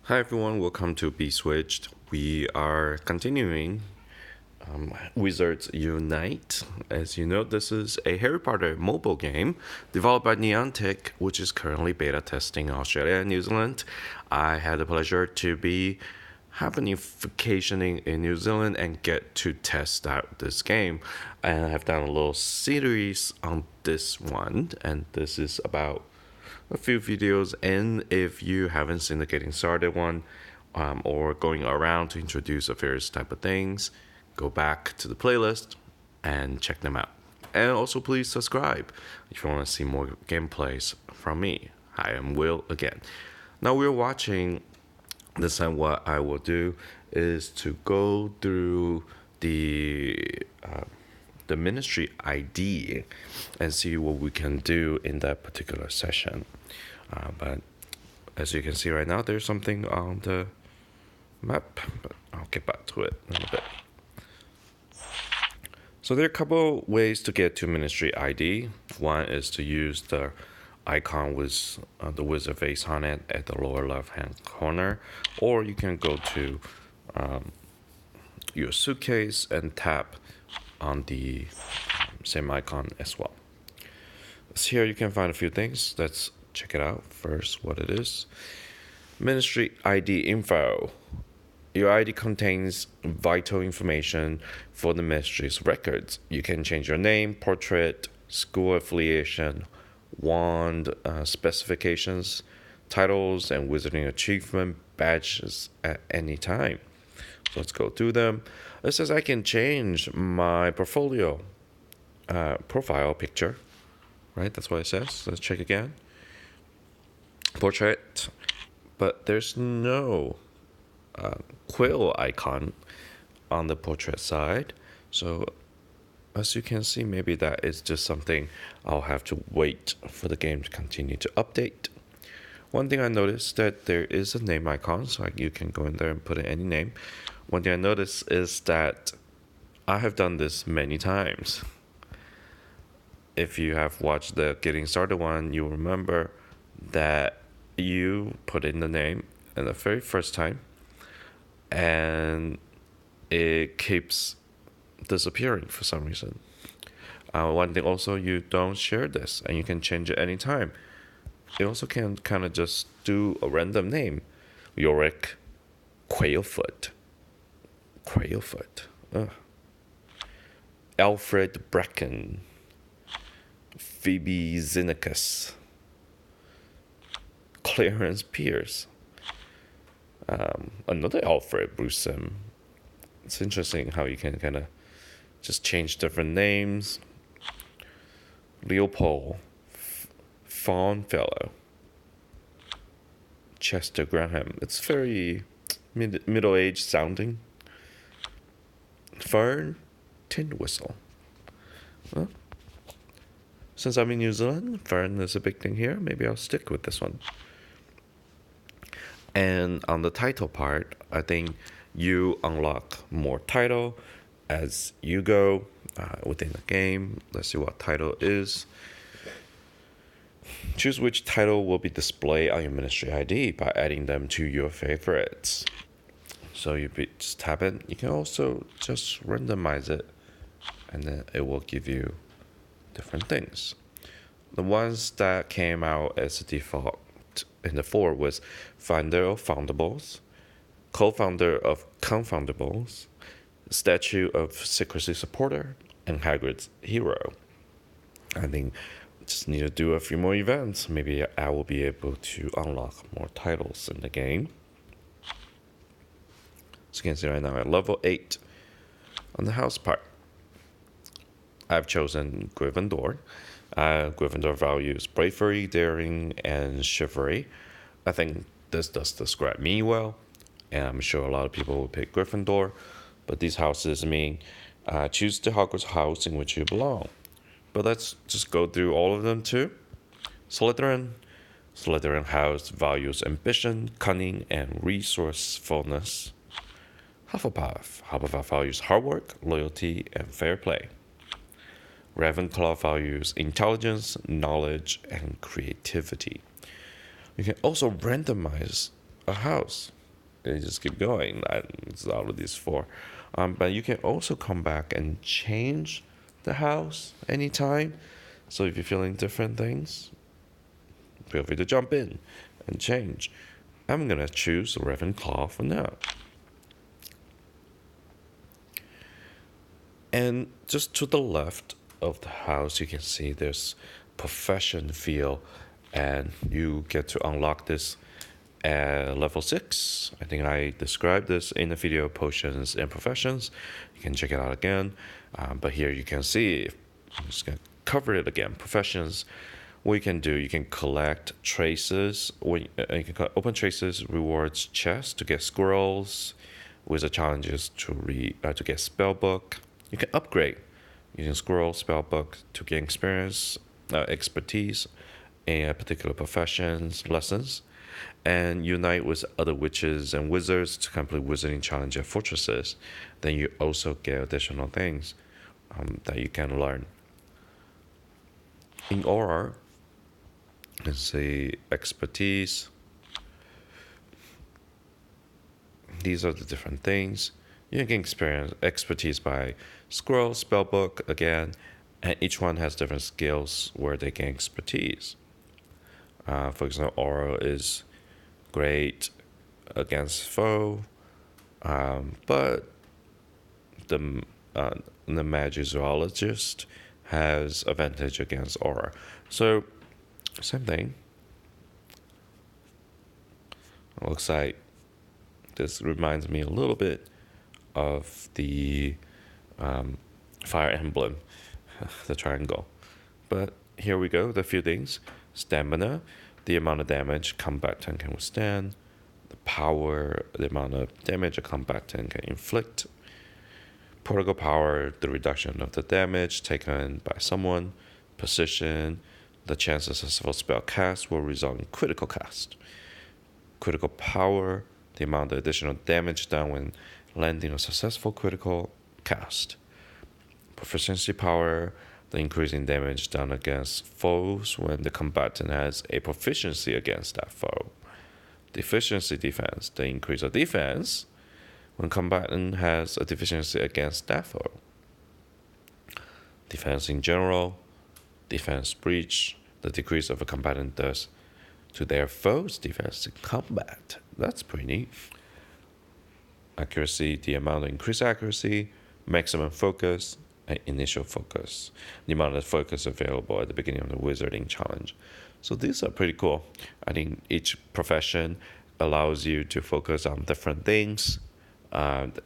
Hi everyone, welcome to Be Switched. We are continuing Wizards Unite. As you know, this is a Harry Potter mobile game developed by Niantic, which is currently beta testing in Australia and New Zealand. I had the pleasure to be happening vacationing in New Zealand and get to test out this game. And I've done a little series on this one, and this is about a few videos. And if you haven't seen the getting started one, or going around to introduce various type of things, go back to the playlist and check them out. And also please subscribe if you want to see more gameplays from me. I am Will again. Now we're watching. This time what I will do is to go through the ministry ID and see what we can do in that particular session. But as you can see right now, there's something on the map, but I'll get back to it in a bit. So there are a couple ways to get to ministry ID. One is to use the icon with the wizard face on it at the lower left hand corner, or you can go to your suitcase and tap on the same icon as well. So here you can find a few things. Let's check it out first, what it is. Ministry ID info. Your ID contains vital information for the ministry's records. You can change your name, portrait, school affiliation, wand specifications, titles, and wizarding achievement badges at any time. So let's go through them. It says I can change my portfolio profile picture, right? That's what it says. Let's check again. Portrait, but there's no quill icon on the portrait side. So as you can see, maybe that is just something I'll have to wait for the game to continue to update. One thing I noticed that there is a name icon, so you can go in there and put in any name. One thing I noticed is that I have done this many times. If you have watched the Getting Started one, you'll remember that you put in the name in the very first time, and it keeps disappearing for some reason. One thing also, you don't share this, and you can change it anytime. You also can kind of just do a random name. Yorick Quailfoot. Ugh. Alfred Bracken. Phoebe Zinnicus. Clarence Pierce. Another Alfred Brucem. It's interesting how you can kind of just change different names. Leopold Fawnfellow. Chester Graham. It's very middle-aged sounding. Fern Tin Whistle. Well, since I'm in New Zealand, Fern is a big thing here. Maybe I'll stick with this one. And on the title part, I think you unlock more title as you go within the game. Let's see what title is. Choose which title will be displayed on your ministry ID by adding them to your favorites. So you just tap it. You can also just randomize it, and then it will give you different things. The ones that came out as a default in the 4 was Finder of Foundables, Co-founder of Confoundables, Statue of Secrecy Supporter, and Hagrid's Hero. I think I just need to do a few more events. Maybe I will be able to unlock more titles in the game. So you can see right now at level 8 on the house part. I've chosen Gryffindor. Gryffindor values bravery, daring, and chivalry. I think this does describe me well, and I'm sure a lot of people will pick Gryffindor, but these houses mean choose the Hogwarts house in which you belong. But let's just go through all of them too. Slytherin. Slytherin house values ambition, cunning, and resourcefulness. Hufflepuff. Hufflepuff values hard work, loyalty, and fair play. Ravenclaw values intelligence, knowledge, and creativity. You can also randomize a house. You just keep going. It's all of these four. But you can also come back and change the house anytime. So if you're feeling different things, feel free to jump in and change. I'm gonna choose Ravenclaw for now. And just to the left of the house, you can see there's profession field, and you get to unlock this at level 6. I think I described this in the video Potions and Professions. You can check it out again. But here you can see, I'm just going to cover it again. Professions, what you can do, you can collect traces. You can open traces, rewards chests to get scrolls, wizard challenges to get spell book. You can upgrade using scroll, spell book to gain experience, expertise in particular professions, lessons, and unite with other witches and wizards to complete wizarding challenge at fortresses. Then you also get additional things that you can learn. In Aura, let's see, expertise. These are the different things. You can experience expertise by scroll, spellbook again, and each one has different skills where they gain expertise. For example, Aura is great against foe, but the Magizoologist has advantage against Aura. So, same thing. It looks like this reminds me a little bit of the Fire Emblem, the triangle. But here we go, the few things. Stamina, the amount of damage combatant can withstand. The power, the amount of damage a combatant can inflict. Protocol power, the reduction of the damage taken by someone. Position, the chance a successful spell cast will result in critical cast. Critical power, the amount of additional damage done when landing a successful critical cast. Proficiency power, the increase in damage done against foes when the combatant has a proficiency against that foe. Deficiency defense, the increase of defense when combatant has a deficiency against that foe. Defense in general, defense breach, the decrease of a combatant does to their foe's defense in combat. That's pretty neat. Accuracy, the amount of increased accuracy, maximum focus, and initial focus. The amount of focus available at the beginning of the wizarding challenge. So these are pretty cool. I think each profession allows you to focus on different things,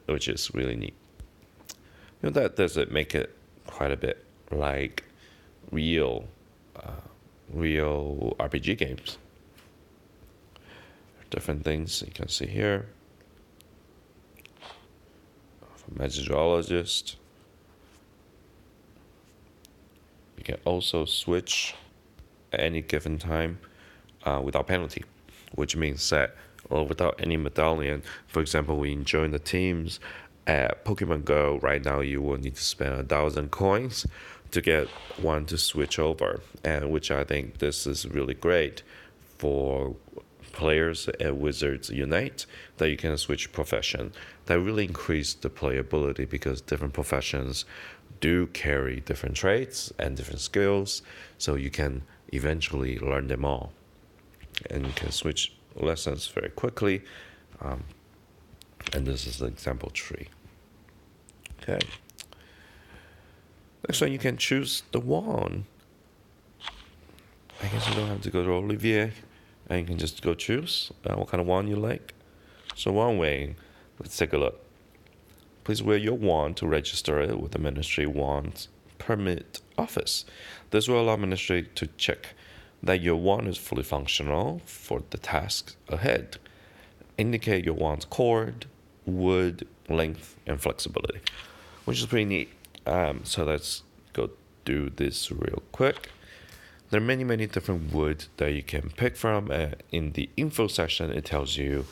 which is really neat. That does it make it quite a bit like real RPG games. Different things you can see here. Magizoologist. You can also switch at any given time without penalty, which means that without any medallion, for example, when you join the teams at Pokemon Go, right now you will need to spend 1,000 coins to get one to switch over, and which I think this is really great for players at Wizards Unite, that you can switch profession. That really increase the playability because different professions do carry different traits and different skills, so you can eventually learn them all. And you can switch lessons very quickly. And this is the example tree. Okay. Next one, you can choose the wand. I guess you don't have to go to Olivier, and you can just go choose what kind of wand you like. So one way, let's take a look. Please wear your wand to register it with the Ministry Wands Permit Office. This will allow Ministry to check that your wand is fully functional for the tasks ahead. Indicate your wand's cord, wood, length, and flexibility, which is pretty neat. So let's go do this real quick. There are many different wood that you can pick from. In the info section, it tells you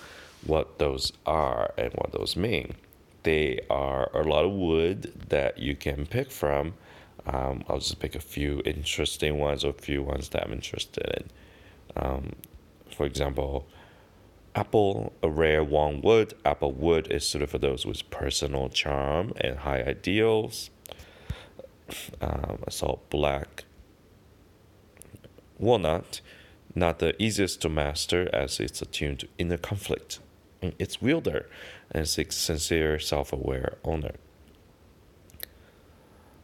what those are and what those mean. They are a lot of wood that you can pick from. I'll just pick a few interesting ones or a few ones that I'm interested in. For example, Apple, a rare wand wood. Apple wood is suited for those with personal charm and high ideals. Assault black. Walnut, not the easiest to master as it's attuned to inner conflict in its wielder and seeks sincere, self-aware owner.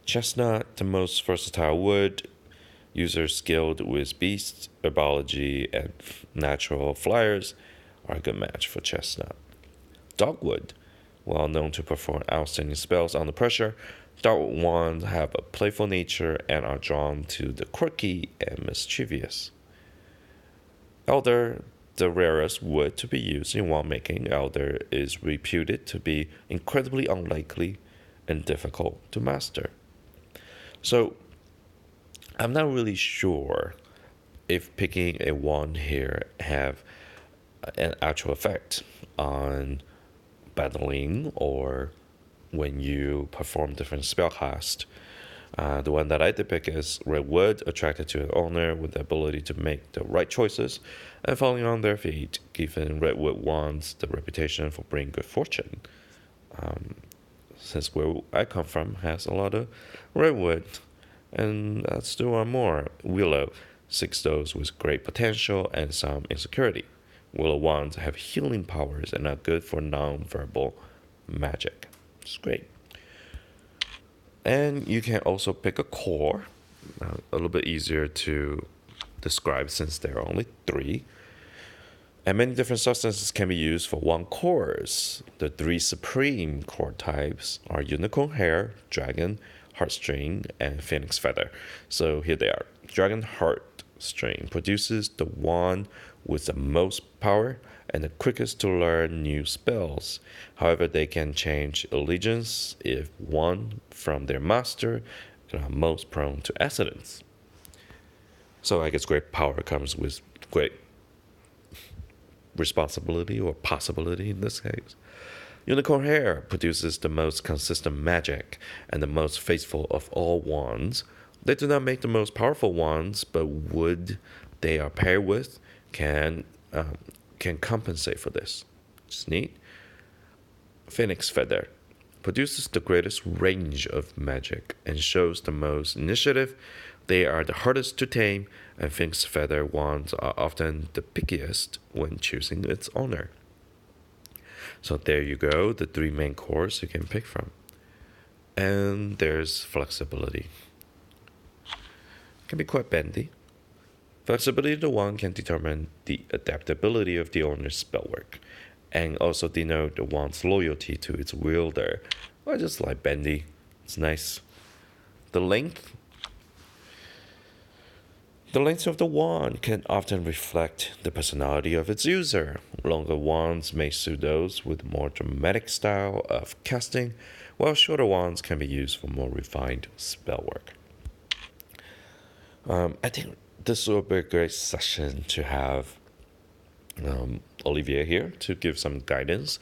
Chestnut, the most versatile wood. Users skilled with beasts, herbology, and natural flyers are a good match for chestnut. Dogwood, well known to perform outstanding spells under pressure, dogwood wands have a playful nature and are drawn to the quirky and mischievous. Elder, the rarest wood to be used in wand making, elder is reputed to be incredibly unlikely and difficult to master. So, I'm not really sure if picking a wand here have an actual effect on battling or when you perform different spellcast. The one that I did pick is Redwood, attracted to an owner with the ability to make the right choices and falling on their feet, giving Redwood wands the reputation for bringing good fortune. Since where I come from has a lot of redwood, and still one more, Willow, 6 those with great potential and some insecurity. Willow wands have healing powers and are good for non-verbal magic. It's great. And you can also pick a core, a little bit easier to describe since there are only 3. And many different substances can be used for one cores. The 3 supreme core types are unicorn hair, dragon heartstring, and phoenix feather. So here they are. Dragon heartstring produces the wand with the most power and the quickest to learn new spells. However, they can change allegiance if won from their master and are most prone to accidents. So I guess great power comes with great responsibility or possibility in this case. Unicorn hair produces the most consistent magic and the most faithful of all wands. They do not make the most powerful wands, but wood they are paired with can compensate for this. It's neat. Phoenix feather produces the greatest range of magic and shows the most initiative. They are the hardest to tame, and Phoenix feather wands are often the pickiest when choosing its owner. So there you go, the 3 main cores you can pick from. And there's flexibility. It can be quite bendy. Flexibility of the wand can determine the adaptability of the owner's spellwork, and also denote the wand's loyalty to its wielder. I just like bendy. It's nice. The length of the wand can often reflect the personality of its user. Longer wands may suit those with more dramatic style of casting, while shorter wands can be used for more refined spellwork. I think this will be a great session to have Olivier here to give some guidance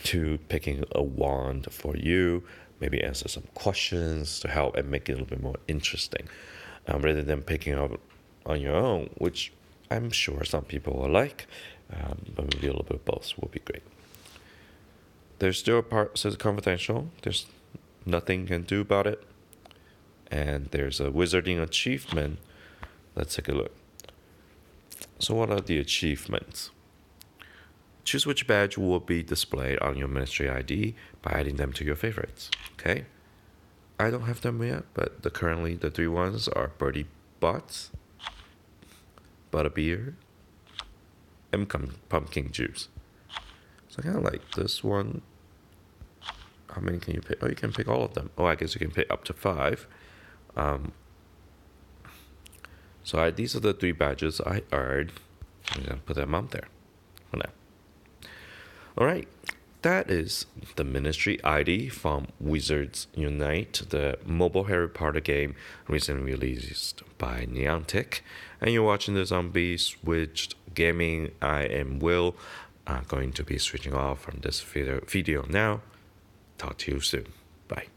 to picking a wand for you, maybe answer some questions to help and make it a little bit more interesting, rather than picking up on your own, which I'm sure some people will like, but maybe a little bit of both will be great. There's still a part says confidential. There's nothing you can do about it. And there's a wizarding achievement. Let's take a look. So what are the achievements? Choose which badge will be displayed on your ministry ID by adding them to your favorites. Okay? I don't have them yet, but currently the 3 ones are Birdie Bots, Butterbeer, and Pumpkin Juice. So I kind of like this one. How many can you pick? Oh, you can pick all of them. Oh, I guess you can pick up to 5. So these are the 3 badges I earned. I'm going to put them on there for now. All right. That is the Ministry ID from Wizards Unite, the mobile Harry Potter game recently released by Niantic. And you're watching the Zombie Switched Gaming. I am Will. I'm going to be switching off from this video now. Talk to you soon. Bye.